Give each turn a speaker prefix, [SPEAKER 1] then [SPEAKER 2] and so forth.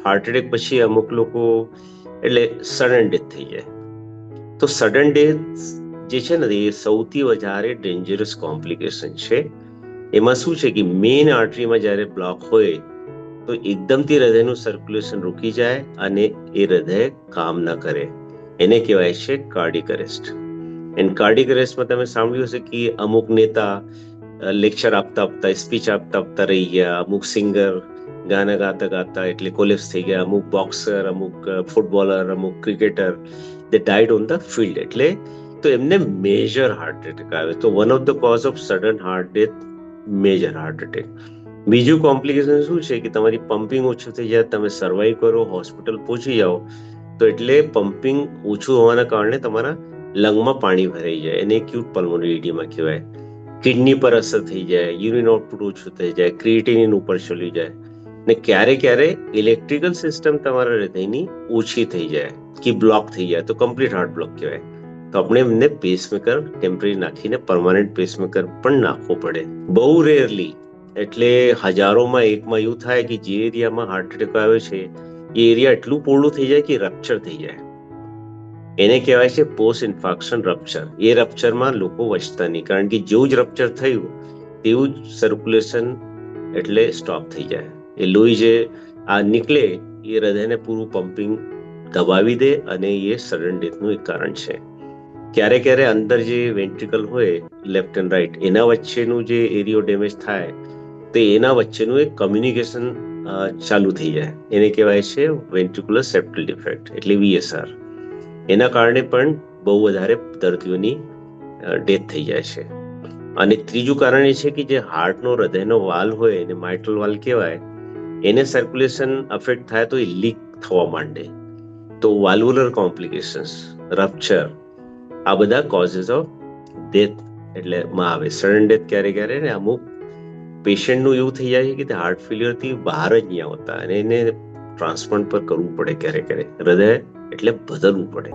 [SPEAKER 1] Heart attack પછી અમુક લોકો એટલે સડન ડેથ થઈ જાય. તો સડન ડેથ જે છે ને એ સૌથી વધારે ડેન્જરસ કોમ્પ્લિકેશન છે. એમાં શું છે કે મેઇન આર્ટરીમાં જ્યારે બ્લોક હોય તો એકદમથી હૃદયનું સર્ક્યુલેશન રૂકી જાય અને એ હૃદય કામ ના કરે. એને કહેવાય છે કાર્ડિક અરેસ્ટ. એન્ડ કાર્ડિક અરેસ્ટમાં તમે સાંભળ્યું હશે કે અમુક નેતા લેક્ચર આપતા આપતા સ્પીચ આપતા આપતા રહી ગયા, અમુક સિંગર ગાના ગાતા ગાતા એટલે કોલેપ્સ થઈ ગયા, અમુક બોક્સર, અમુક ફૂટબોલર, અમુક cricketer they died on the field. એટલે તો એમને મેજર હાર્ટ એટેક આવે. તો one of the cause of sudden heart death major heart attack. બીજું કોમ્પ્લિકેશન શું છે કે તમારી પમ્પિંગ ઓછું થઈ જાય, તમે સર્વાઈવ કરો, હોસ્પિટલ પહોંચી જાઓ તો એટલે પમ્પિંગ ઓછું હોવાના કારણે તમારા લંગમાં પાણી ભરાઈ જાય, એને એક્યુટ પલ્મોનરી એડીમા કહેવાય. કિડની પર અસર થઈ જાય, યુરિન આઉટપુટ ઓછું થઈ જાય, ક્રિએટિનિન ઉપર ચલી જાય ને ક્યારે ક્યારે ઇલેક્ટ્રિકલ સિસ્ટમ તમારા હૃદયની ઓછી થઈ જાય કે બ્લોક થઈ જાય તો કમ્પ્લીટ હાર્ટ બ્લોક કહેવાય. તો આપણે એમને પેસમેકર ટેમ્પરરી નાખીને પરમાનન્ટ પેસમેકર પણ નાખવો પડે. બહુ રેરલી એટલે હજારોમાં એકમાં એવું થાય કે જે એરિયામાં હાર્ટ એટેક આવ્યો છે એ એરિયા એટલું પોળું થઈ જાય કે રપ્ચર થઈ જાય. એને કહેવાય છે પોસ્ટ ઇન્ફાર્ક્શન રપ્ચર. એ રપ્ચરમાં લોકો વચતા નહીં, કારણ કે જેવું જ રપ્ચર થયું તેવું જ સર્ક્યુલેશન એટલે સ્ટોપ થઈ જાય. એ લોહી જે આ નીકળે એ હૃદયને પૂરું પમ્પિંગ દબાવી દે અને એ સડન ડેથનું એક કારણ છે. ક્યારે ક્યારે અંદર જે વેન્ટ્રિકલ હોય લેફ્ટ એન્ડ રાઈટ એના વચ્ચેનું જે એરિયો ડેમેજ થાય તો એના વચ્ચેનું એક કમ્યુનિકેશન ચાલુ થઈ જાય. એને કહેવાય છે વેન્ટ્રિક્યુલર સેપ્ટલ ડિફેક્ટ એટલે VSR. એના કારણે પણ બહુ વધારે દર્દીઓની ડેથ થઈ જાય છે. અને ત્રીજું કારણ એ છે કે જે હાર્ટનો હૃદયનો વાલ્વ હોય એને માઇટ્રલ વાલ્વ કહેવાય, એને સર્ક્યુલેશન અફેક્ટ થાય તો એ લીક થવા માંડે. તો વાલ્વુલર કોમ્પ્લિકેશન્સ, રપ્ચર, આ બધા કોઝિસ ઓફ ડેથ એટલે માં આવે. સડન ડેથ ક્યારે ને અમુક પેશન્ટનું એવું થઈ જાય કે હાર્ટ ફેલિયરથી બહાર જ નહીં આવતા અને એને ટ્રાન્સપ્લાન્ટ પર કરવું પડે ક્યારે હૃદય એટલે બદલવું પડે.